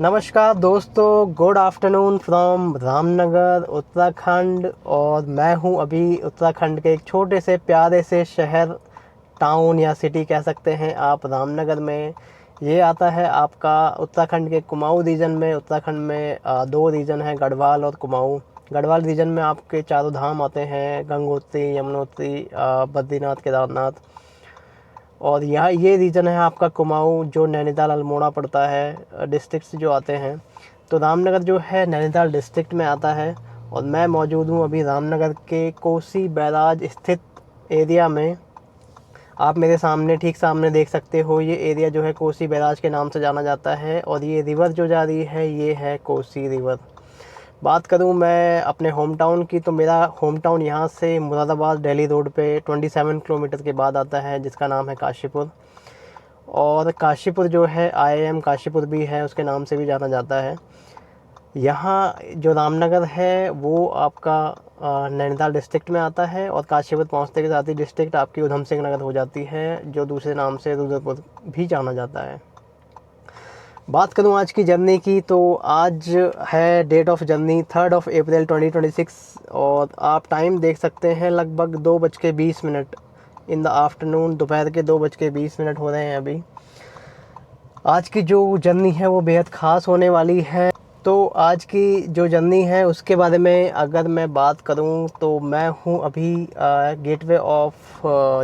नमस्कार दोस्तों, good afternoon from Ramnagar Uttarakhand. और मैं हूं अभी उत्तराखंड के एक छोटे से प्यारे से शहर, टाउन या सिटी कह सकते हैं आप, रामनगर में। ये आता है आपका उत्तराखंड के कुमाऊं रीजन में। उत्तराखंड में दो रीजन हैं, गढ़वाल और कुमाऊं। गढ़वाल रीजन में आपके चारों धाम आते हैं, गंगोत्री, यमुनोत्री, बद्रीनाथ, केदारनाथ। और यहाँ ये रीजन है आपका कुमाऊं, जो नैनीताल अल्मोड़ा पड़ता है, डिस्ट्रिक्ट्स जो आते हैं। तो रामनगर जो है नैनीताल डिस्ट्रिक्ट में आता है। और मैं मौजूद हूँ अभी रामनगर के कोसी बैराज स्थित एरिया में। आप मेरे सामने, ठीक सामने देख सकते हो, ये एरिया जो है कोसी बैराज के नाम से जाना जाता है। और ये रिवर जो जा रही है ये है कोसी रिवर। बात करूं मैं अपने होम टाउन की, तो मेरा होम टाउन यहाँ से मुरादाबाद दिल्ली रोड पे 27 किलोमीटर के बाद आता है, जिसका नाम है काशीपुर। और काशीपुर जो है IIM काशीपुर भी है, उसके नाम से भी जाना जाता है। यहाँ जो रामनगर है वो आपका नैनीताल डिस्ट्रिक्ट में आता है। और काशीपुर पहुँचते के साथ ही डिस्ट्रिक्ट आपकी उधम सिंह नगर हो जाती है, जो दूसरे नाम से रुद्रपुर भी जाना जाता है। बात करूं आज की जर्नी की, तो आज है डेट ऑफ जर्नी 3 अप्रैल 2026। और आप टाइम देख सकते हैं, लगभग 2:20 इन द आफ्टरनून, दोपहर के 2:20 हो रहे हैं अभी। आज की जो जर्नी है वो बेहद ख़ास होने वाली है। तो आज की जो जर्नी है उसके बारे में अगर मैं बात करूं, तो मैं हूं अभी गेटवे ऑफ,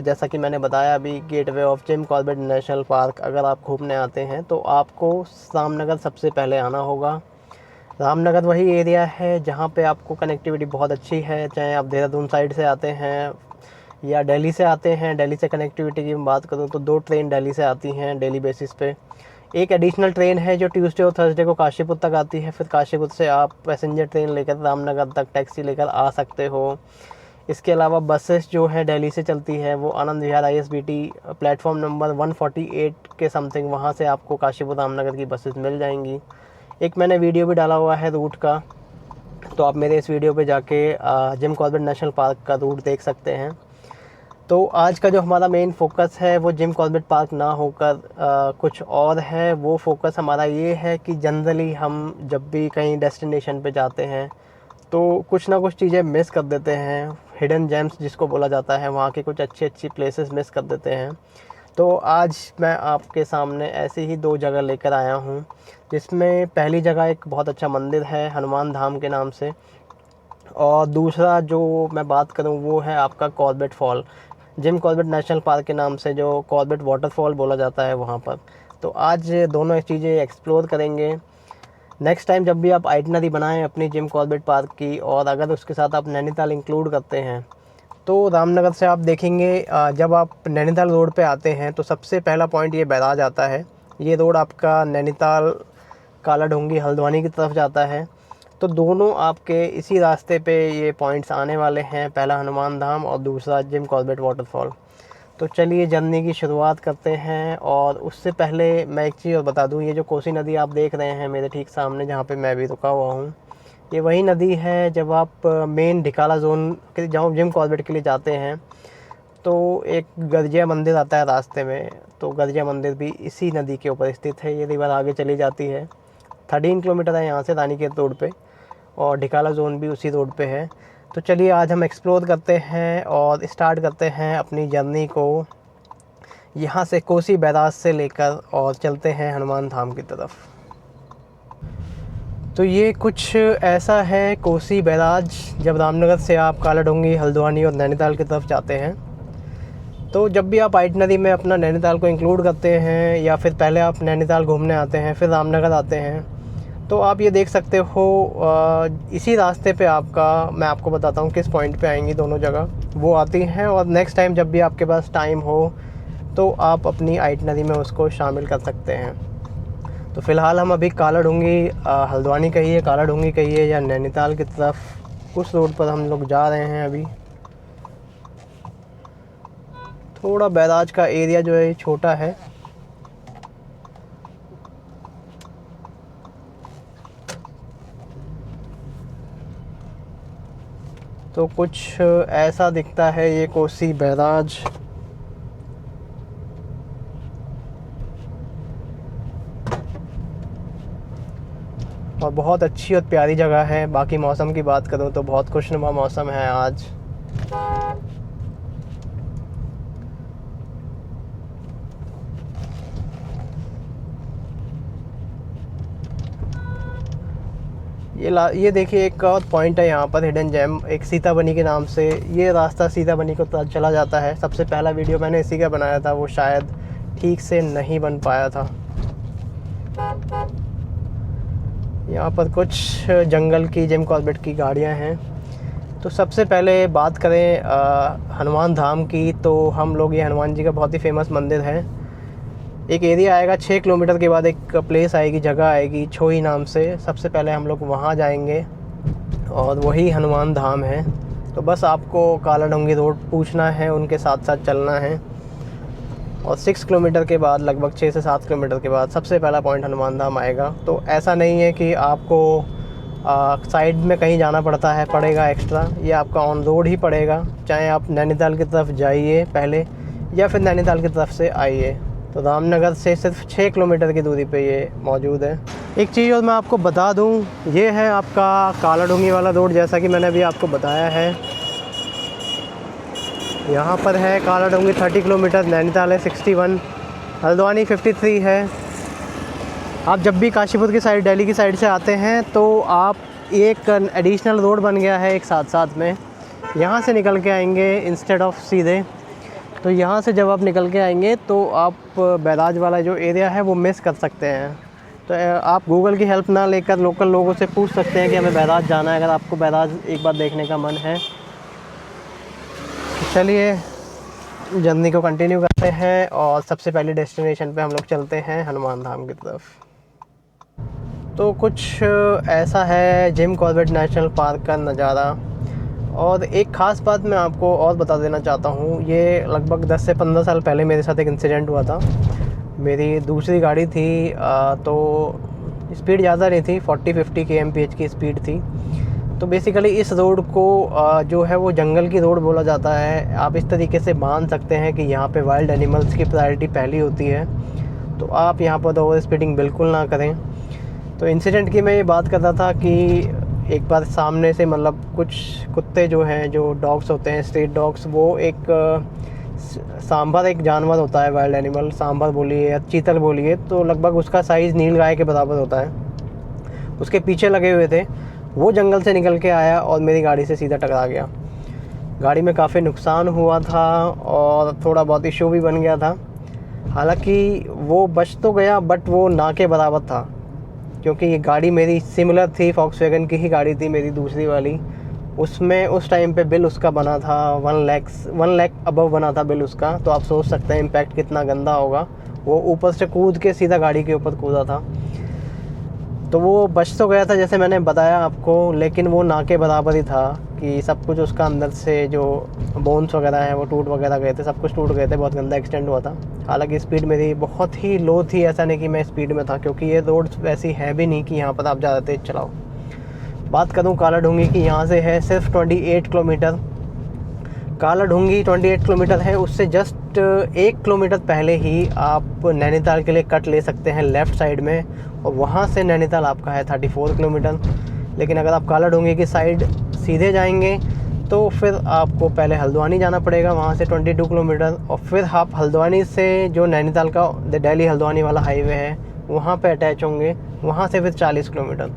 जैसा कि मैंने बताया अभी, gateway of Jim Corbett national park. अगर आप घूमने आते हैं तो आपको रामनगर सबसे पहले आना होगा। रामनगर वही एरिया है जहां पे आपको कनेक्टिविटी बहुत अच्छी है, चाहे आप देहरादून साइड से आते हैं या दिल्ली से आते हैं। दिल्ली से कनेक्टिविटी की मैं बात करूँ तो 2 ट्रेन दिल्ली से आती हैं डेली बेसिस पे। एक एडिशनल ट्रेन है जो ट्यूसडे और थर्सडे को काशीपुर तक आती है। फिर काशीपुर से आप पैसेंजर ट्रेन लेकर रामनगर तक टैक्सी लेकर आ सकते हो। इसके अलावा बसेस जो है दिल्ली से चलती है, वो Anand Vihar ISBT platform number 148 के समथिंग, वहाँ से आपको काशीपुर रामनगर की बसेस मिल जाएंगी। एक मैंने वीडियो भी डाला हुआ है रूट का, तो आप मेरे इस वीडियो पे जाके जिम कॉर्बेट नेशनल पार्क का रूट देख सकते हैं। तो आज का जो हमारा मेन फोकस है वो जिम कॉर्बेट पार्क ना होकर कुछ और है। वो फोकस हमारा ये है कि जनरली हम जब भी कहीं डेस्टिनेशन पे जाते हैं तो कुछ ना कुछ चीज़ें मिस कर देते हैं। हिडन जेम्स जिसको बोला जाता है, वहाँ की कुछ अच्छी अच्छी प्लेसेस मिस कर देते हैं। तो आज मैं आपके सामने ऐसी ही 2 जगह लेकर आया हूँ, जिसमें पहली जगह एक बहुत अच्छा मंदिर है हनुमान धाम के नाम से। और दूसरा जो मैं बात करूँ वो है आपका Corbett fall, Jim Corbett national park के नाम से जो कॉर्बेट वाटरफॉल बोला जाता है वहाँ पर। तो आज दोनों चीज़ें एक्सप्लोर करेंगे। नेक्स्ट टाइम जब भी आप आइटनरी बनाएं अपनी जिम कॉर्बेट पार्क की, और अगर उसके साथ आप नैनीताल इंक्लूड करते हैं, तो रामनगर से आप देखेंगे जब आप नैनीताल रोड पे आते हैं तो सबसे पहला पॉइंट ये बैराज आता है। ये रोड आपका नैनीताल, काला ढूंगी, हल्द्वानी की तरफ जाता है। तो दोनों आपके इसी रास्ते पे ये पॉइंट्स आने वाले हैं, पहला हनुमान धाम और दूसरा जिम कॉर्बेट वाटरफॉल। तो चलिए जर्नी की शुरुआत करते हैं। और उससे पहले मैं एक चीज़ और बता दूं, ये जो कोसी नदी आप देख रहे हैं मेरे ठीक सामने, जहाँ पे मैं भी रुका हुआ हूँ, ये वही नदी है। जब आप मेन ढिकाला जोन के जहाँ जिम कॉर्बेट के लिए जाते हैं तो एक गर्जिया मंदिर आता है रास्ते में, तो गर्जिया मंदिर भी इसी नदी के ऊपर स्थित है। ये रिवर आगे चली जाती है, 13 किलोमीटर है यहाँ से रानीखेत रोड पे, और ढिकाला जोन भी उसी रोड पे है। तो चलिए आज हम एक्सप्लोर करते हैं और स्टार्ट करते हैं अपनी जर्नी को यहाँ से कोसी बैराज से लेकर, और चलते हैं हनुमान धाम की तरफ। तो ये कुछ ऐसा है कोसी बैराज, जब रामनगर से आप काला डूंगी, हल्द्वानी और नैनीताल की तरफ जाते हैं। तो जब भी आप आइटनरी में अपना नैनीताल को इंक्लूड करते हैं या फिर पहले आप नैनीताल घूमने आते हैं फिर रामनगर आते हैं, तो आप ये देख सकते हो इसी रास्ते पे मैं आपको बताता हूँ किस पॉइंट पे आएंगी दोनों जगह वो आती हैं। और नेक्स्ट टाइम जब भी आपके पास टाइम हो तो आप अपनी आइटनरी में उसको शामिल कर सकते हैं। तो फ़िलहाल हम अभी काला डूंगी, हल्द्वानी कहिए, काला डूंगी कहिए या नैनीताल की तरफ उस रोड पर हम लोग जा रहे हैं। अभी थोड़ा बैराज का एरिया जो है छोटा है, तो कुछ ऐसा दिखता है ये कोसी बैराज। और बहुत अच्छी और प्यारी जगह है। बाकी मौसम की बात करूँ तो बहुत खुशनुमा मौसम है आज। ये देखिए एक और पॉइंट है यहाँ पर, हिडन जेम, एक सीताबनी के नाम से ये रास्ता सीताबनी को चला जाता है। सबसे पहला वीडियो मैंने इसी का बनाया था, वो शायद ठीक से नहीं बन पाया था। यहाँ पर कुछ जंगल की जिम कॉर्बेट की गाड़ियाँ हैं। तो सबसे पहले बात करें हनुमान धाम की, तो हम लोग ये हनुमान जी का बहुत ही फेमस मंदिर है। एक एरिया आएगा 6 किलोमीटर के बाद, एक प्लेस आएगी, जगह आएगी छोई नाम से। सबसे पहले हम लोग वहाँ जाएंगे और वही हनुमान धाम है। तो बस आपको काला डूंगी रोड पूछना है, उनके साथ साथ चलना है। और 6 किलोमीटर के बाद, लगभग 6 से 7 किलोमीटर के बाद सबसे पहला पॉइंट हनुमान धाम आएगा। तो ऐसा नहीं है कि आपको साइड में कहीं जाना पड़ेगा एक्स्ट्रा, ये आपका ऑन रोड ही पड़ेगा, चाहे आप नैनीताल की तरफ जाइए पहले या फिर नैनीताल की तरफ से आइए। तो रामनगर से सिर्फ 6 किलोमीटर की दूरी पे ये मौजूद है। एक चीज़ और मैं आपको बता दूं, ये है आपका काला डूंगी वाला रोड, जैसा कि मैंने अभी आपको बताया है। यहाँ पर है काला डूंगी 30 किलोमीटर, नैनीताल है 61, हल्द्वानी 53 है। आप जब भी काशीपुर की साइड, दिल्ली की साइड से आते हैं तो आप एक एडिशनल रोड बन गया है एक साथ में, यहाँ से निकल के आएंगे इंस्टेड ऑफ सीधे। तो यहाँ से जब आप निकल के आएंगे तो आप बैराज वाला जो एरिया है वो मिस कर सकते हैं। तो आप गूगल की हेल्प ना लेकर लोकल लोगों से पूछ सकते हैं कि हमें बैराज जाना है, अगर आपको बैराज एक बार देखने का मन है। चलिए जर्नी को कंटिन्यू करते हैं और सबसे पहले डेस्टिनेशन पे हम लोग चलते हैं हनुमान धाम की तरफ। तो कुछ ऐसा है जिम कॉर्बेट नेशनल पार्क का नज़ारा। और एक ख़ास बात मैं आपको और बता देना चाहता हूँ, ये लगभग 10 से 15 साल पहले मेरे साथ एक इंसिडेंट हुआ था। मेरी दूसरी गाड़ी थी, तो स्पीड ज़्यादा नहीं थी, 40-50 kmph की स्पीड थी। तो बेसिकली इस रोड को जो है वो जंगल की रोड बोला जाता है। आप इस तरीके से मान सकते हैं कि यहाँ पे वाइल्ड एनिमल्स की प्रायोरिटी पहली होती है, तो आप यहाँ पर ओवर स्पीडिंग बिल्कुल ना करें। तो इंसिडेंट की मैं ये बात कर रहा था कि एक बार सामने से, मतलब कुछ कुत्ते जो हैं, जो डॉग्स होते हैं, स्ट्रीट डॉग्स, वो एक सांभर एक जानवर होता है, वाइल्ड एनिमल, सांभर बोलिए या चीतल बोलिए, तो लगभग उसका साइज़ नील गाय के बराबर होता है, उसके पीछे लगे हुए थे। वो जंगल से निकल के आया और मेरी गाड़ी से सीधा टकरा गया। गाड़ी में काफ़ी नुकसान हुआ था और थोड़ा बहुत इशू भी बन गया था। हालांकि वो बच तो गया, बट वो ना के बराबर था, क्योंकि ये गाड़ी मेरी सिमिलर थी, वॉक्सवैगन की ही गाड़ी थी मेरी दूसरी वाली। उसमें उस टाइम पे बिल उसका बना था 1 लाख अबव बना था बिल उसका। तो आप सोच सकते हैं इम्पैक्ट कितना गंदा होगा। वो ऊपर से कूद के सीधा गाड़ी के ऊपर कूदा था। तो वो बच तो गया था जैसे मैंने बताया आपको, लेकिन वो ना के बराबर ही था कि सब कुछ उसका अंदर से जो बोन्स वगैरह हैं वो टूट वगैरह गए थे, सब कुछ टूट गए थे, बहुत गंदा एक्सीडेंट हुआ था। हालांकि स्पीड मेरी बहुत ही लो थी, ऐसा नहीं कि मैं स्पीड में था, क्योंकि ये रोड वैसी है भी नहीं कि यहाँ पर आप ज़्यादा तेज़ चलाओ। बात करूँ काला डूंगी की, यहाँ से है सिर्फ 28 किलोमीटर। काला डूंगी 28 किलोमीटर है, उससे जस्ट 1 किलोमीटर पहले ही आप नैनीताल के लिए कट ले सकते हैं लेफ़्ट साइड में, और वहाँ से नैनीताल आपका है 34 किलोमीटर। लेकिन अगर आप काला डूंगी की साइड सीधे जाएंगे तो फिर आपको पहले हल्द्वानी जाना पड़ेगा, वहाँ से 22 किलोमीटर, और फिर आप हल्द्वानी से जो नैनीताल का दिल्ली हल्द्वानी वाला हाईवे है वहाँ पे अटैच होंगे, वहाँ से फिर 40 किलोमीटर।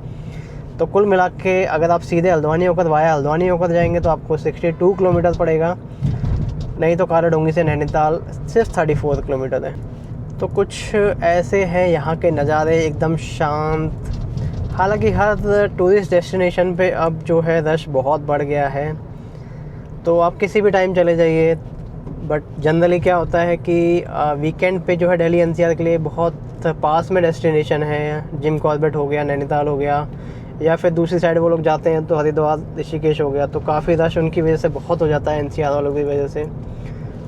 तो कुल मिला के अगर आप सीधे हल्द्वानी होकर वाया हल्द्वानी होकर जाएंगे तो आपको 62 किलोमीटर पड़ेगा, नहीं तो कालाडूंगी से नैनीताल सिर्फ 34 किलोमीटर है। तो कुछ ऐसे हैं यहाँ के नज़ारे, एकदम शांत। हालांकि हर टूरिस्ट डेस्टिनेशन पे अब जो है रश बहुत बढ़ गया है, तो आप किसी भी टाइम चले जाइए। बट जनरली क्या होता है कि वीकेंड पे जो है दिल्ली एनसीआर के लिए बहुत पास में डेस्टिनेशन है, जिम कॉर्बेट हो गया, नैनीताल हो गया, या फिर दूसरी साइड वो लोग जाते हैं तो हरिद्वार ऋषिकेश हो गया, तो काफ़ी रश उनकी वजह से बहुत हो जाता है एनसीआर वालों की वजह से।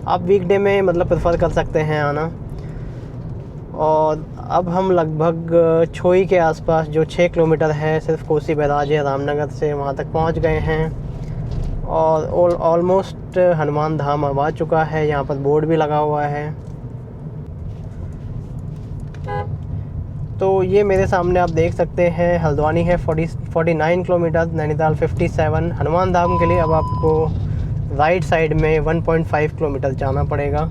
आप वीकडे में मतलब प्रेफर कर सकते हैं आना। और अब हम लगभग छोई के आसपास जो 6 किलोमीटर है सिर्फ कोसी बैराज है रामनगर से, वहाँ तक पहुँच गए हैं। और ऑलमोस्ट हनुमान धाम अब आ चुका है, यहाँ पर बोर्ड भी लगा हुआ है। तो ये मेरे सामने आप देख सकते हैं, हल्द्वानी है 49 किलोमीटर, नैनीताल 57। हनुमान धाम के लिए अब आपको राइट साइड में 1.5 किलोमीटर जाना पड़ेगा।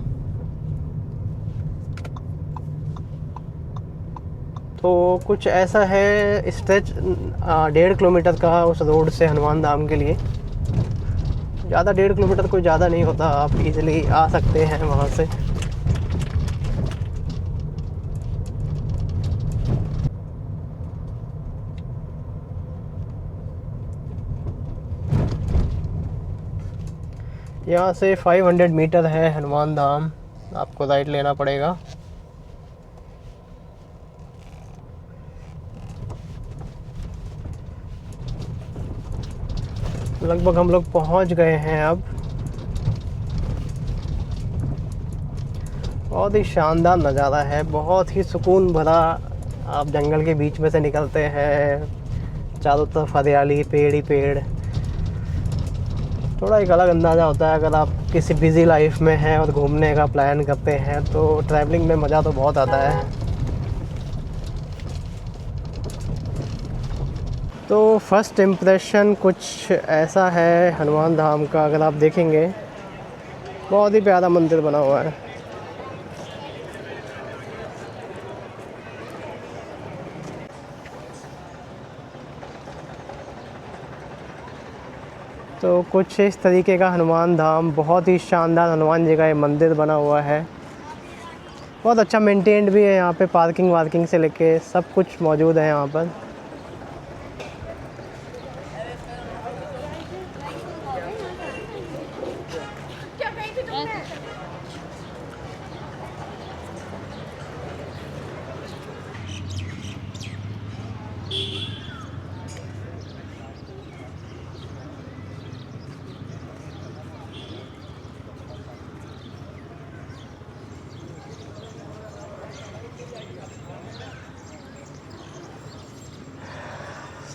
तो कुछ ऐसा है स्ट्रेच 1.5 किलोमीटर का उस रोड से हनुमान धाम के लिए। ज़्यादा 1.5 किलोमीटर कोई ज़्यादा नहीं होता, आप इजीली आ सकते हैं वहाँ से। यहाँ से 500 मीटर है हनुमान धाम, आपको राइट लेना पड़ेगा। लगभग हम लोग पहुँच गए हैं अब। बहुत ही शानदार नज़ारा है, बहुत ही सुकून भरा। आप जंगल के बीच में से निकलते हैं, चारों तरफ हरियाली, पेड़ ही पेड़। थोड़ा एक अलग अंदाज़ा होता है अगर आप किसी बिज़ी लाइफ में हैं और घूमने का प्लान करते हैं, तो ट्रैवलिंग में मज़ा तो बहुत आता है। तो फर्स्ट इम्प्रेशन कुछ ऐसा है हनुमान धाम का, अगर आप देखेंगे बहुत ही प्यारा मंदिर बना हुआ है। तो कुछ इस तरीके का हनुमान धाम, बहुत ही शानदार हनुमान जी का ये मंदिर बना हुआ है। बहुत अच्छा मेंटेन्ड भी है, यहाँ पे पार्किंग वार्किंग से लेके सब कुछ मौजूद है यहाँ पर।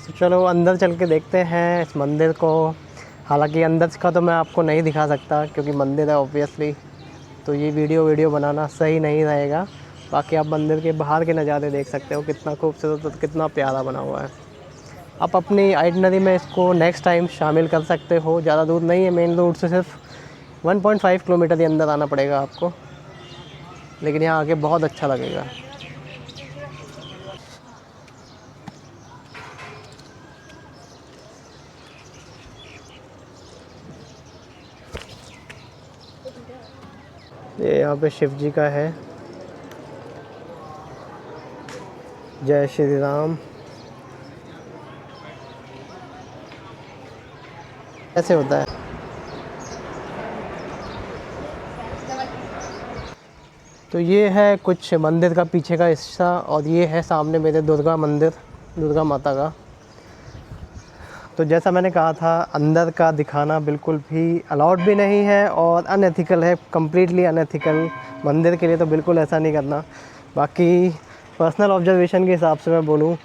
तो चलो अंदर चल के देखते हैं इस मंदिर को। हालांकि अंदर का तो मैं आपको नहीं दिखा सकता क्योंकि मंदिर है ऑब्वियसली, तो ये वीडियो बनाना सही नहीं रहेगा। बाकी आप मंदिर के बाहर के नज़ारे देख सकते हो, कितना खूबसूरत और कितना प्यारा बना हुआ है। आप अपनी आइटनरी में इसको नेक्स्ट टाइम शामिल कर सकते हो। ज़्यादा दूर नहीं है, मेन रोड से सिर्फ 1.5 किलोमीटर ही अंदर आना पड़ेगा आपको, लेकिन यहाँ आके बहुत अच्छा लगेगा। ये यहाँ पे शिव जी का है। जय श्री राम। ऐसे होता है। तो ये है कुछ मंदिर का पीछे का हिस्सा, और ये है सामने मेरे दुर्गा मंदिर, दुर्गा माता का। तो जैसा मैंने कहा था, अंदर का दिखाना बिल्कुल भी अलाउड भी नहीं है और अनएथिकल है, कम्प्लीटली अनएथिकल। मंदिर के लिए तो बिल्कुल ऐसा नहीं करना। बाकी पर्सनल ऑब्जर्वेशन के हिसाब से मैं बोलूँ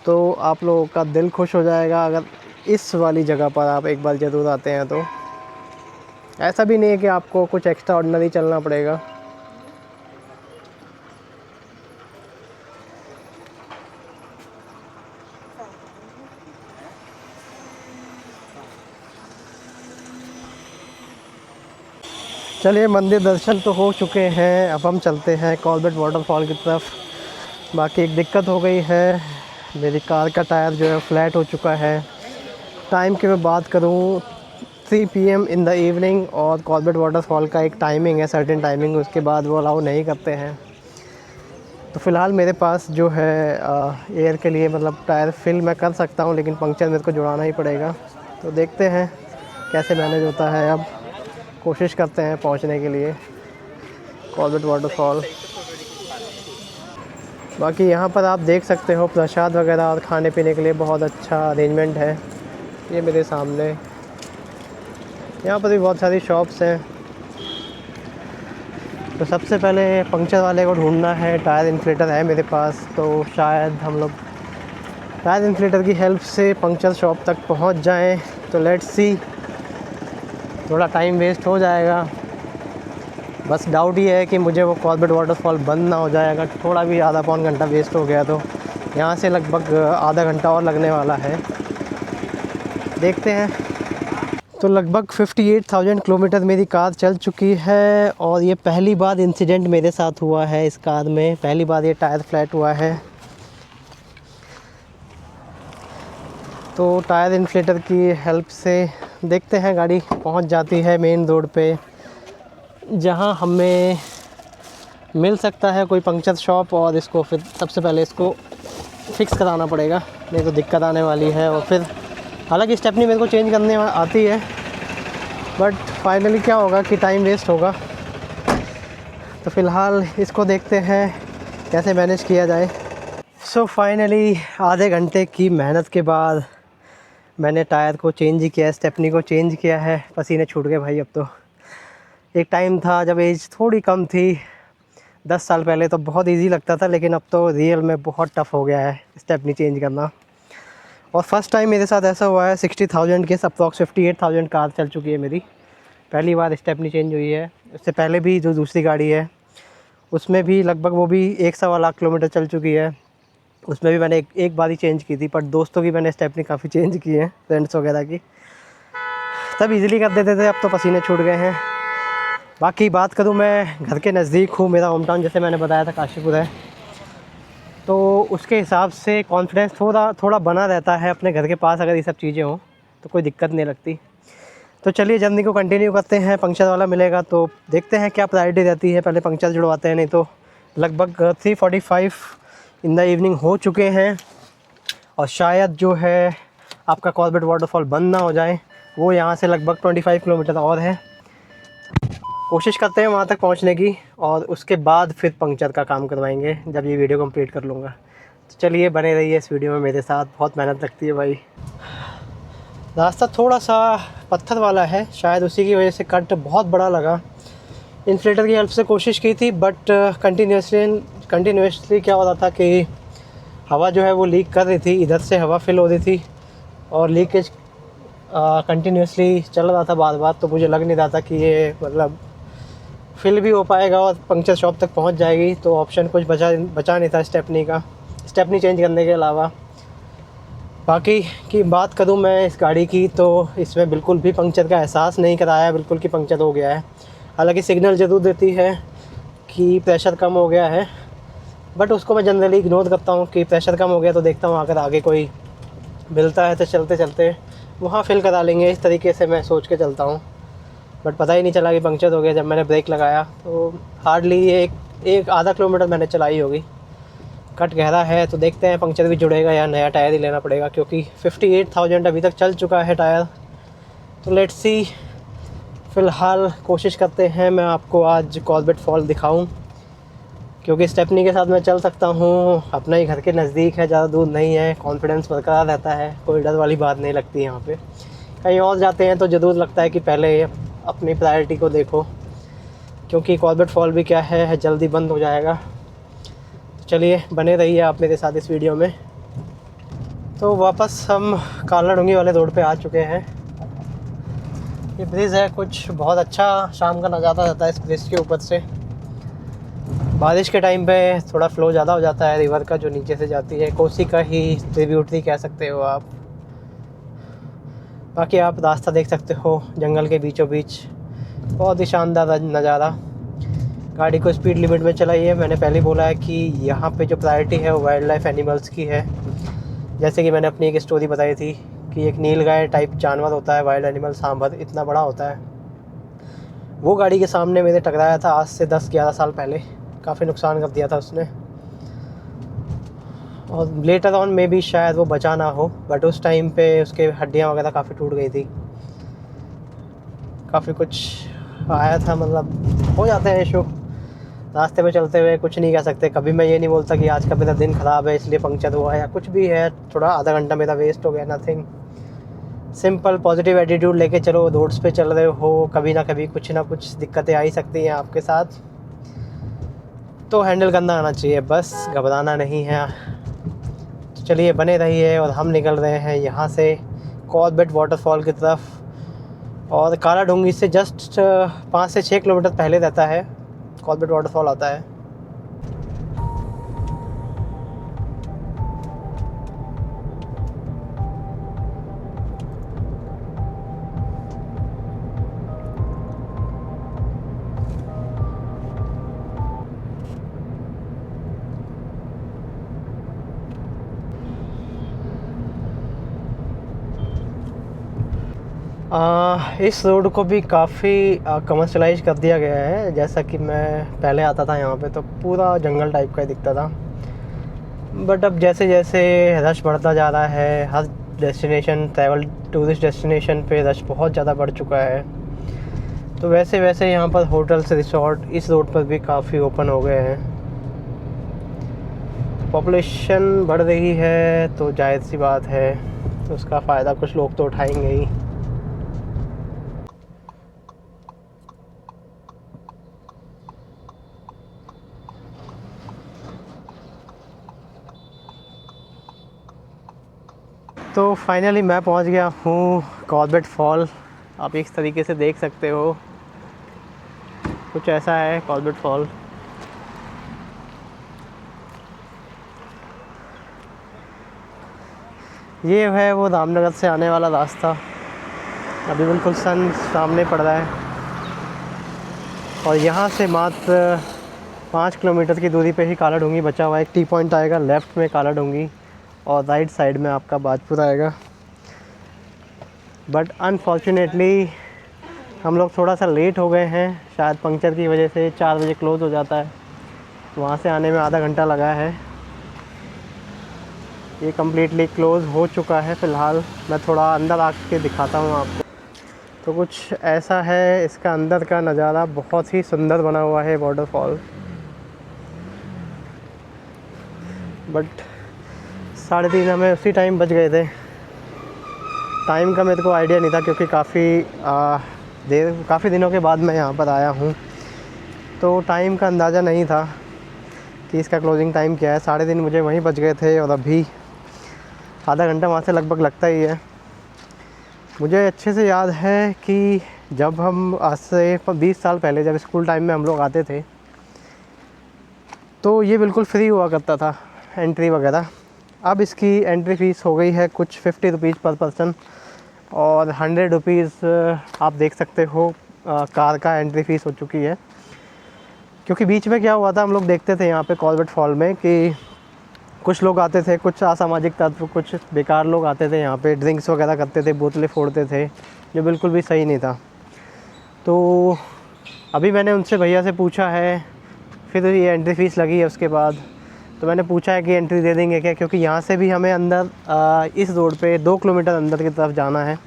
तो आप लोगों का दिल खुश हो जाएगा अगर इस वाली जगह पर आप एक बार ज़रूर आते हैं। तो ऐसा भी नहीं है कि आपको कुछ एक्स्ट्रा ऑर्डिनरी चलना पड़ेगा। चलिए, मंदिर दर्शन तो हो चुके हैं, अब हम चलते हैं कॉर्बेट वाटरफॉल की तरफ। बाकी एक दिक्कत हो गई है, मेरी कार का टायर जो है फ्लैट हो चुका है। टाइम की मैं बात करूँ 3 PM इन द इवनिंग, और कॉर्बेट वाटरफॉल का एक टाइमिंग है, सर्टेन टाइमिंग, उसके बाद वो अलाउ नहीं करते हैं। तो फ़िलहाल मेरे पास जो है एयर के लिए मतलब टायर फिल मैं कर सकता हूँ, लेकिन पंक्चर मेरे को जुड़ाना ही पड़ेगा। तो देखते हैं कैसे मैनेज होता है। अब कोशिश करते हैं पहुँचने के लिए कॉर्बेट वाटरफॉल। बाकी यहाँ पर आप देख सकते हो प्रसाद वगैरह और खाने पीने के लिए बहुत अच्छा अरेंजमेंट है। ये मेरे सामने यहाँ पर भी बहुत सारी शॉप्स हैं। तो सबसे पहले पंक्चर वाले को ढूंढना है। टायर इन्फ्लेटर है मेरे पास, तो शायद हम लोग टायर इन्फ्लेटर की हेल्प से पंक्चर शॉप तक पहुँच जाएँ। तो लेट्स सी, थोड़ा टाइम वेस्ट हो जाएगा। बस डाउट ये है कि मुझे वो कॉर्बेट वाटरफॉल बंद ना हो जाएगा। थोड़ा भी आधा पौन घंटा वेस्ट हो गया तो यहाँ से लगभग आधा घंटा और लगने वाला है। देखते हैं। तो लगभग 58,000 किलोमीटर मेरी कार चल चुकी है, और ये पहली बार इंसिडेंट मेरे साथ हुआ है इस कार में। पहली बार ये टायर फ्लैट हुआ है। तो टायर इन्फ्लेटर की हेल्प से देखते हैं, गाड़ी पहुंच जाती है मेन रोड पे, जहां हमें मिल सकता है कोई पंक्चर शॉप, और इसको फिर सबसे पहले इसको फिक्स कराना पड़ेगा, नहीं तो दिक्कत आने वाली है। और फिर हालांकि स्टेपनी मेरे को चेंज करने आती है, बट फाइनली क्या होगा कि टाइम वेस्ट होगा। तो फ़िलहाल इसको देखते हैं कैसे मैनेज किया जाए। सो फाइनली आधे घंटे की मेहनत के बाद मैंने टायर को चेंज किया, स्टेपनी को चेंज किया है। पसीने छूट गए भाई अब तो। एक टाइम था जब एज थोड़ी कम थी, 10 साल पहले, तो बहुत इजी लगता था, लेकिन अब तो रियल में बहुत टफ़ हो गया है स्टेपनी चेंज करना। और फर्स्ट टाइम मेरे साथ ऐसा हुआ है। 60,000 के अप्रॉक्स 58,000 कार चल चुकी है मेरी। पहली बार स्टेपनी चेंज हुई है। उससे पहले भी जो दूसरी गाड़ी है उसमें भी लगभग वो भी 1 सवा लाख किलोमीटर चल चुकी है। उसमें भी मैंने एक बार ही चेंज की थी, पर दोस्तों की मैंने स्टेपनी काफ़ी चेंज की है, फ्रेंड्स वगैरह की। तब इजीली कर देते थे, अब तो पसीने छूट गए हैं। बाकी बात करूँ, मैं घर के नज़दीक हूँ। मेरा होम टाउन जैसे मैंने बताया था काशीपुर है, तो उसके हिसाब से कॉन्फिडेंस थोड़ा बना रहता है अपने घर के पास। अगर ये सब चीज़ें हों तो कोई दिक्कत नहीं लगती। तो चलिए जर्नी को कंटिन्यू करते हैं। पंक्चर वाला मिलेगा तो देखते हैं क्या प्रायोरिटी रहती है, पहले पंक्चर जुड़वाते हैं। नहीं तो लगभग 3:45 इन द इवनिंग हो चुके हैं, और शायद जो है आपका कॉर्बेट वाटरफॉल बंद ना हो जाए। वो यहाँ से लगभग 25 किलोमीटर और है। कोशिश करते हैं वहाँ तक पहुँचने की, और उसके बाद फिर पंक्चर का काम करवाएंगे जब ये वीडियो कंप्लीट कर लूँगा। तो चलिए बने रहिए इस वीडियो में मेरे साथ। बहुत मेहनत लगती है भाई। रास्ता थोड़ा सा पत्थर वाला है, शायद उसी की वजह से कट बहुत बड़ा लगा। इन्फ्लेटर की हेल्प से कोशिश की थी, बट कंटिन्यूसली क्या हो रहा था कि हवा जो है वो लीक कर रही थी। इधर से हवा फिल हो रही थी और लीकेज कंटिन्यूसली चल रहा था बार बार। तो मुझे लग नहीं रहा था कि ये मतलब फिल भी हो पाएगा और पंक्चर शॉप तक पहुंच जाएगी। तो ऑप्शन कुछ बचा नहीं था स्टेपनी चेंज करने के अलावा। बाकी की बात करूं मैं इस गाड़ी की, तो इसमें बिल्कुल भी पंक्चर का एहसास नहीं कराया, बिल्कुल कि पंक्चर हो गया है। हालांकि सिग्नल ज़रूर देती है कि प्रेशर कम हो गया है, बट उसको मैं जनरली इग्नोर करता हूं कि प्रेशर कम हो गया तो देखता हूं अगर आगे कोई मिलता है तो चलते चलते वहाँ फिल करा लेंगे। इस तरीके से मैं सोच के चलता हूँ। बट पता ही नहीं चला कि पंक्चर हो गया। जब मैंने ब्रेक लगाया तो हार्डली एक आधा किलोमीटर मैंने चलाई होगी। कट गहरा है, तो देखते हैं पंक्चर भी जुड़ेगा या नया टायर ही लेना पड़ेगा, क्योंकि 58,000 अभी तक चल चुका है टायर। तो लेट्स सी। फ़िलहाल कोशिश करते हैं मैं आपको आज कॉर्बेट फॉल दिखाऊं, क्योंकि स्टेपनी के साथ मैं चल सकता हूं। अपना ही घर के नज़दीक है, ज़्यादा दूर नहीं है। कॉन्फिडेंस बरकरार रहता है, कोई डर वाली बात नहीं लगती यहाँ पे। कहीं और जाते हैं तो ज़रूर लगता है कि पहले अपनी प्रायोरिटी को देखो, क्योंकि कॉर्बेट फॉल भी क्या है जल्दी बंद हो जाएगा। तो चलिए बने रहिए आप मेरे साथ इस वीडियो में। तो वापस हम काला डूंगी वाले रोड पे आ चुके हैं। ये ब्रिज है, कुछ बहुत अच्छा शाम का नज़ारा रहता है इस ब्रिज के ऊपर से। बारिश के टाइम पे थोड़ा फ़्लो ज़्यादा हो जाता है रिवर का, जो नीचे से जाती है। कोसी का ही ट्रिब्यूटरी कह सकते हो आप। बाकी आप रास्ता देख सकते हो जंगल के बीचों बीच, बहुत ही शानदार नज़ारा। गाड़ी को स्पीड लिमिट में चलाइए। मैंने पहले बोला है कि यहाँ पे जो प्रायोरिटी है वो वाइल्ड लाइफ एनिमल्स की है। जैसे कि मैंने अपनी एक स्टोरी बताई थी कि एक नीलगाय टाइप जानवर होता है, वाइल्ड एनिमल, सांभर इतना बड़ा होता है, वो गाड़ी के सामने मेरे टकराया था आज से 10-11 साल पहले। काफ़ी नुकसान कर दिया था उसने, और लेटर ऑन में भी शायद वो बचा ना हो, बट उस टाइम पे उसके हड्डियाँ वगैरह काफ़ी टूट गई थी, काफ़ी कुछ आया था, मतलब हो जाते हैं इशू रास्ते में चलते हुए, कुछ नहीं कह सकते। कभी मैं ये नहीं बोलता कि आज का मेरा दिन ख़राब है इसलिए पंक्चर हुआ है या कुछ भी है, थोड़ा आधा घंटा मेरा वेस्ट हो गया, नथिंग। सिंपल पॉजिटिव एटीट्यूड लेके चलो, रोड्स पे चल रहे हो, कभी ना कभी कुछ ना कुछ दिक्कतें आ ही सकती हैं आपके साथ, तो हैंडल करना आना चाहिए, बस घबराना नहीं है। तो चलिए बने रहिए, और हम निकल रहे हैं यहाँ से कॉर्बेट वाटरफॉल की तरफ, और काला डूंगी से जस्ट 5 से 6 किलोमीटर पहले रहता है कॉर्बेट वाटरफॉल आता है। इस रोड को भी काफ़ी कमर्शलाइज कर दिया गया है। जैसा कि मैं पहले आता था यहाँ पे तो पूरा जंगल टाइप का ही दिखता था, बट अब जैसे जैसे रश बढ़ता जा रहा है, हर डेस्टिनेशन, ट्रैवल टूरिस्ट डेस्टिनेशन पे रश बहुत ज़्यादा बढ़ चुका है, तो वैसे वैसे यहाँ पर होटल्स, रिसोर्ट इस रोड पर भी काफ़ी ओपन हो गए हैं। पॉपुलेशन बढ़ रही है तो जायज़ सी बात है, तो उसका फ़ायदा कुछ लोग तो उठाएंगे ही। तो फाइनली मैं पहुंच गया हूँ कॉर्बेट फॉल। आप इस तरीके से देख सकते हो, कुछ ऐसा है कॉर्बेट फॉल। ये है वो रामनगर से आने वाला रास्ता। अभी बिल्कुल सन सामने पड़ रहा है, और यहाँ से मात्र 5 किलोमीटर की दूरी पे ही काला डूंगी बचा हुआ है। एक टी पॉइंट आएगा, लेफ़्ट में काला डूंगी, और राइट साइड में आपका बाजपुर आएगा। बट अनफॉर्चुनेटली हम लोग थोड़ा सा लेट हो गए हैं, शायद पंक्चर की वजह से। 4 बजे क्लोज़ हो जाता है, वहाँ से आने में आधा घंटा लगा है। ये कम्प्लीटली क्लोज़ हो चुका है फ़िलहाल। मैं थोड़ा अंदर आके दिखाता हूँ आपको। तो कुछ ऐसा है इसका अंदर का नज़ारा, बहुत ही सुंदर बना हुआ है वाटरफॉल। बट 3:30 हमें उसी टाइम बच गए थे। टाइम का मेरे को आइडिया नहीं था, क्योंकि काफ़ी दिनों के बाद मैं यहाँ पर आया हूँ, तो टाइम का अंदाज़ा नहीं था कि इसका क्लोजिंग टाइम क्या है। 3:30 मुझे वहीं बच गए थे, और अभी आधा घंटा वहाँ से लगभग लगता ही है। मुझे अच्छे से याद है कि जब हम आज से 20 साल पहले, जब स्कूल टाइम में हम लोग आते थे, तो ये बिल्कुल फ्री हुआ करता था एंट्री वगैरह। अब इसकी एंट्री फ़ीस हो गई है कुछ 50 रुपीज़ पर पर्सन, और 100 रुपीज़ आप देख सकते हो कार का एंट्री फ़ीस हो चुकी है। क्योंकि बीच में क्या हुआ था, हम लोग देखते थे यहाँ पे कॉर्बेट फॉल में कि कुछ लोग आते थे, कुछ असामाजिक तत्व, कुछ बेकार लोग आते थे यहाँ पे, ड्रिंक्स वगैरह करते थे, बोतलें फोड़ते थे, जो बिल्कुल भी सही नहीं था। तो अभी मैंने उनसे भैया से पूछा है, फिर ये एंट्री फ़ीस लगी है उसके बाद, तो मैंने पूछा है कि एंट्री दे देंगे क्या, क्योंकि यहाँ से भी हमें अंदर इस रोड पे 2 किलोमीटर अंदर की तरफ जाना है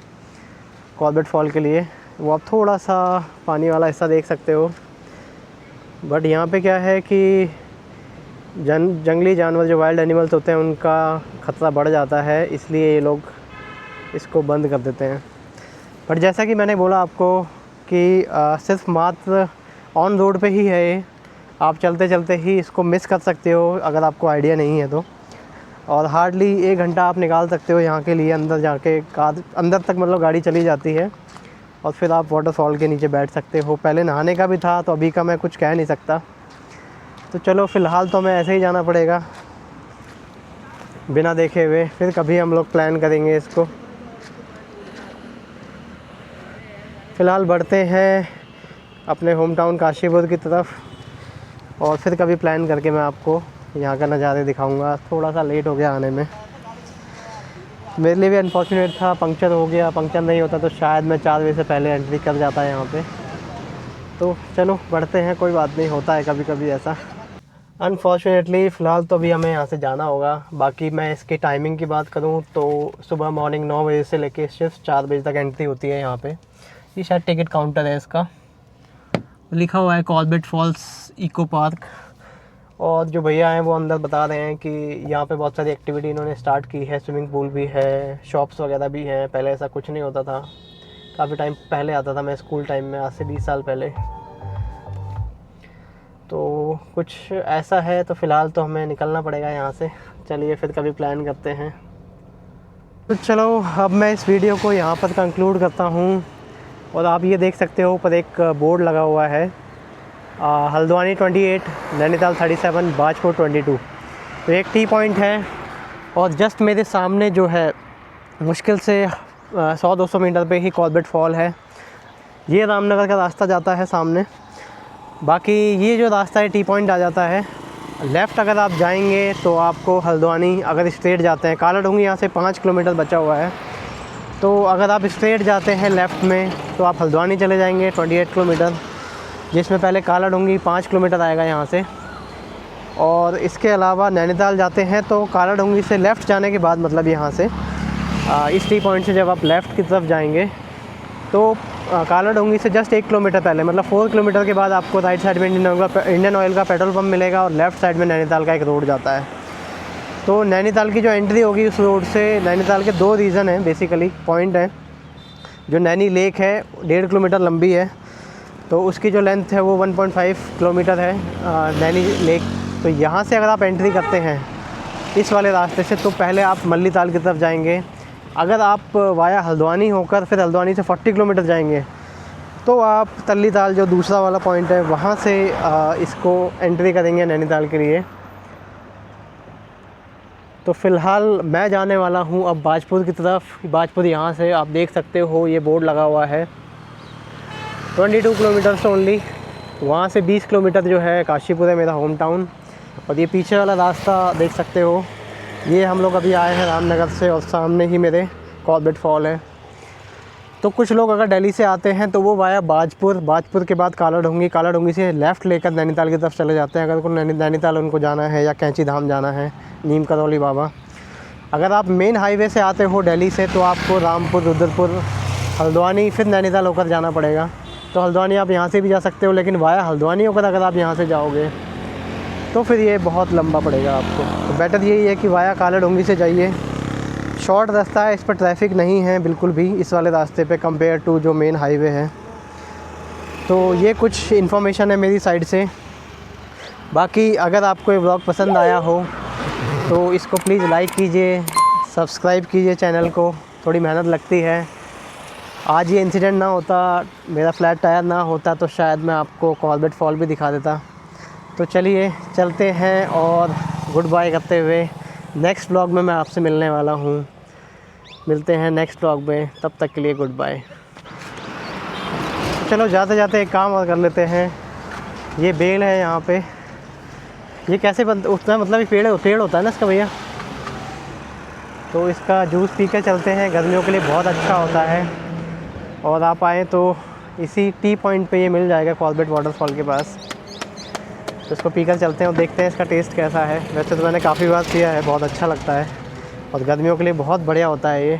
कॉर्बेट फॉल के लिए। वो आप थोड़ा सा पानी वाला हिस्सा देख सकते हो। बट यहाँ पे क्या है कि जंगली जानवर, जो वाइल्ड एनिमल्स होते हैं, उनका ख़तरा बढ़ जाता है, इसलिए ये लोग इसको बंद कर देते हैं। बट जैसा कि मैंने बोला आपको कि सिर्फ मात्र ऑन रोड पे ही है ये, आप चलते चलते ही इसको मिस कर सकते हो अगर आपको आइडिया नहीं है तो। और हार्डली 1 घंटा आप निकाल सकते हो यहाँ के लिए, अंदर जाके कार अंदर तक मतलब गाड़ी चली जाती है, और फिर आप वाटरफॉल के नीचे बैठ सकते हो। पहले नहाने का भी था, तो अभी का मैं कुछ कह नहीं सकता। तो चलो फ़िलहाल तो हमें ऐसे ही जाना पड़ेगा बिना देखे हुए, फिर कभी हम लोग प्लान करेंगे इसको। फ़िलहाल बढ़ते हैं अपने होम टाउन काशीपुर की तरफ, और फिर कभी प्लान करके मैं आपको यहाँ का नज़ारे दिखाऊंगा। थोड़ा सा लेट हो गया आने में। मेरे लिए भी अनफॉर्चुनेट था, पंक्चर हो गया। पंक्चर नहीं होता तो शायद मैं 4 बजे से पहले एंट्री कर जाता है यहाँ पे। तो चलो बढ़ते हैं, कोई बात नहीं, होता है कभी कभी ऐसा। अनफॉर्चुनेटली फ़िलहाल तो अभी हमें यहाँ से जाना होगा। बाकी मैं इसकी टाइमिंग की बात करूँ तो सुबह मॉर्निंग 9 बजे से लेके सिर्फ 4 बजे तक एंट्री होती है यहाँ पे। ये शायद टिकट काउंटर है, इसका लिखा हुआ है कॉर्बेट फॉल्स इको पार्क। और जो भैया हैं वो अंदर बता रहे हैं कि यहाँ पे बहुत सारी एक्टिविटी इन्होंने स्टार्ट की है। स्विमिंग पूल भी है, शॉप्स वगैरह भी हैं। पहले ऐसा कुछ नहीं होता था, काफ़ी टाइम पहले आता था मैं स्कूल टाइम में, आज से 20 साल पहले। तो कुछ ऐसा है। तो फ़िलहाल तो हमें निकलना पड़ेगा यहाँ से। चलिए फिर कभी प्लान करते हैं। तो चलो अब मैं इस वीडियो को यहाँ पर कंक्लूड करता हूँ। और आप ये देख सकते हो ऊपर एक बोर्ड लगा हुआ है, हल्द्वानी 28, नैनीताल 37, बाजपुर 22। तो एक टी पॉइंट है। और जस्ट मेरे सामने जो है मुश्किल से 100-200 मीटर पे ही कॉर्बेट फॉल है। ये रामनगर का रास्ता जाता है सामने। बाकी ये जो रास्ता है टी पॉइंट आ जाता है। लेफ़्ट अगर आप जाएंगे तो आपको हल्द्वानी, अगर स्ट्रेट जाते हैं, काला ढूंगी यहाँ से 5 किलोमीटर बचा हुआ है। तो अगर आप स्ट्रेट जाते हैं लेफ़्ट में तो आप हल्द्वानी चले जाएंगे 28 किलोमीटर, जिसमें पहले काला ढूंगी 5 किलोमीटर आएगा यहाँ से। और इसके अलावा नैनीताल जाते हैं तो काला ढूंगी से लेफ़्ट जाने के बाद, मतलब यहाँ से इस टी पॉइंट से जब आप लेफ़्ट की तरफ जाएंगे तो काला ढूंगी से जस्ट 1 किलोमीटर पहले, मतलब 4 किलोमीटर के बाद आपको राइट साइड में इंडियन ऑयल का पेट्रोल पंप मिलेगा। और लेफ़्ट साइड में नैनीताल का एक रोड जाता है। तो नैनीताल की जो एंट्री होगी उस रोड से, नैनीताल के 2 रीज़न हैं बेसिकली, पॉइंट हैं। जो नैनी लेक है 1.5 किलोमीटर लंबी है, तो उसकी जो लेंथ है वो 1.5 किलोमीटर है नैनी लेक। तो यहाँ से अगर आप एंट्री करते हैं इस वाले रास्ते से तो पहले आप मल्ली ताल की तरफ जाएंगे। अगर आप वाया हल्द्वानी होकर फिर हल्द्वानी से 40 किलोमीटर जाएंगे तो आप तल्ली ताल जो दूसरा वाला पॉइंट है वहाँ से इसको एंट्री करेंगे नैनीताल के लिए। तो फ़िलहाल मैं जाने वाला हूँ अब बाजपुर की तरफ। बाजपुर यहाँ से आप देख सकते हो, ये बोर्ड लगा हुआ है 22 किलोमीटर से ओनली। वहाँ से 20 किलोमीटर जो है काशीपुर है मेरा होम टाउन। और ये पीछे वाला रास्ता देख सकते हो, ये हम लोग अभी आए हैं रामनगर से और सामने ही मेरे कॉर्बेट फॉल है। तो कुछ लोग अगर दिल्ली से आते हैं तो वो वाया बाजपुर के बाद काला ढूंगी से लेफ़्ट लेकर नैनीताल की तरफ चले जाते हैं। अगर को नैनीताल उनको जाना है या कैंची धाम जाना है, नीम करौली बाबा। अगर आप मेन हाईवे से आते हो दिल्ली से तो आपको रामपुर, रुद्रपुर, हल्द्वानी फिर नैनीताल होकर जाना पड़ेगा। तो हल्द्वानी आप यहाँ से भी जा सकते हो, लेकिन वाया हल्द्वानी होकर अगर आप यहाँ से जाओगे तो फिर ये बहुत लंबा पड़ेगा आपको। तो बेटर यही है कि वाया काला ढूंगी से जाइए। शॉर्ट रास्ता है, इस पर ट्रैफिक नहीं है बिल्कुल भी इस वाले रास्ते पे कंपेयर टू जो मेन हाईवे है। तो ये कुछ इन्फॉर्मेशन है मेरी साइड से। बाकी अगर आपको ये व्लॉग पसंद आया हो तो इसको प्लीज़ लाइक कीजिए, सब्सक्राइब कीजिए चैनल को। थोड़ी मेहनत लगती है। आज ये इंसिडेंट ना होता, मेरा फ्लैट टायर ना होता तो शायद मैं आपको कॉर्बेट फॉल भी दिखा देता। तो चलिए चलते हैं और गुड बाय करते हुए नेक्स्ट व्लॉग में मैं आपसे मिलने वाला हूँ। मिलते हैं नेक्स्ट व्लॉग में, तब तक के लिए गुड बाय। चलो जाते जाते एक काम और कर लेते हैं। ये बेल है यहाँ पे, ये कैसे बनता उठता है, मतलब ये पेड़ होता है ना इसका भैया। तो इसका जूस पी कर चलते हैं, गर्मियों के लिए बहुत अच्छा होता है। और आप आए तो इसी टी पॉइंट पे ये मिल जाएगा कॉर्बेट वाटरफॉल के पास। तो इसको पीकर चलते हैं और देखते हैं इसका टेस्ट कैसा है। वैसे तो मैंने काफ़ी बार पिया है, बहुत अच्छा लगता है और गर्मियों के लिए बहुत बढ़िया होता है ये।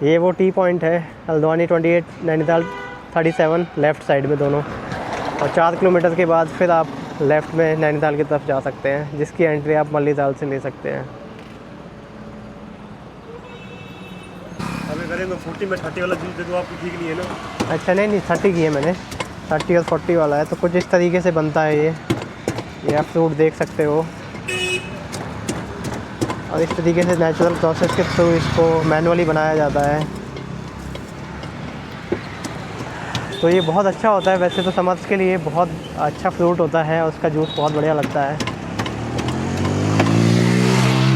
ये वो टी पॉइंट है, हल्द्वानी 28, नैनीताल 37 लेफ़्ट साइड में दोनों। और 4 किलोमीटर के बाद फिर आप लेफ़्ट में नैनीताल की तरफ जा सकते हैं, जिसकी एंट्री आप मल्ली ताल से ले सकते हैं। अगर 40 में 30 वाला जूस दे दो आपको, ठीक नहीं है ना? अच्छा नहीं 30 की है मैंने, 30 और 40 वाला है। तो कुछ इस तरीके से बनता है ये आप फ्रूट देख सकते हो। और इस तरीके से नेचुरल प्रोसेस के थ्रू इसको मैनुअली बनाया जाता है। तो ये बहुत अच्छा होता है। वैसे तो समर्स के लिए बहुत अच्छा फ्रूट होता है और उसका जूस बहुत बढ़िया लगता है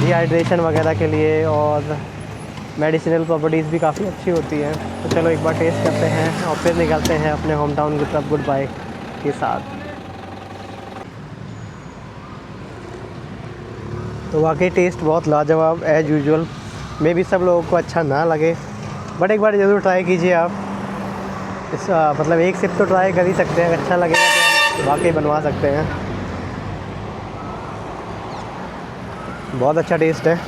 डिहाइड्रेशन वगैरह के लिए, और मेडिसिनल प्रॉपर्टीज़ भी काफ़ी अच्छी होती हैं। तो चलो एक बार टेस्ट करते हैं और फिर निकलते हैं अपने होम टाउन की तरफ गुड बाय के साथ। तो वाकई टेस्ट बहुत लाजवाब एज यूजुअल। मे भी सब लोगों को अच्छा ना लगे, बट एक बार ज़रूर ट्राई कीजिए आप। इस मतलब एक सिप तो ट्राई कर ही सकते हैं, अच्छा लगेगा तो वाकई बनवा सकते हैं। बहुत अच्छा टेस्ट है,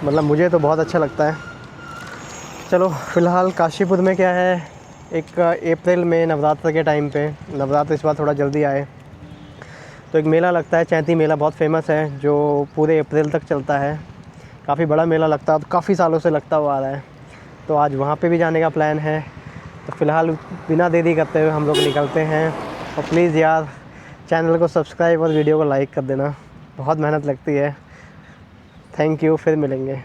मतलब मुझे तो बहुत अच्छा लगता है। चलो फ़िलहाल काशीपुर में क्या है, एक अप्रैल में नवरात्र के टाइम पे, नवरात्र इस बार थोड़ा जल्दी आए, तो एक मेला लगता है, चैती मेला बहुत फेमस है, जो पूरे अप्रैल तक चलता है। काफ़ी बड़ा मेला लगता है, तो काफ़ी सालों से लगता हुआ आ रहा है। तो आज वहाँ पे भी जाने का प्लान है। तो फ़िलहाल बिना देरी करते हुए हम लोग निकलते हैं। और प्लीज़ यार चैनल को सब्सक्राइब और वीडियो को लाइक कर देना, बहुत मेहनत लगती है। थैंक यू, फिर मिलेंगे।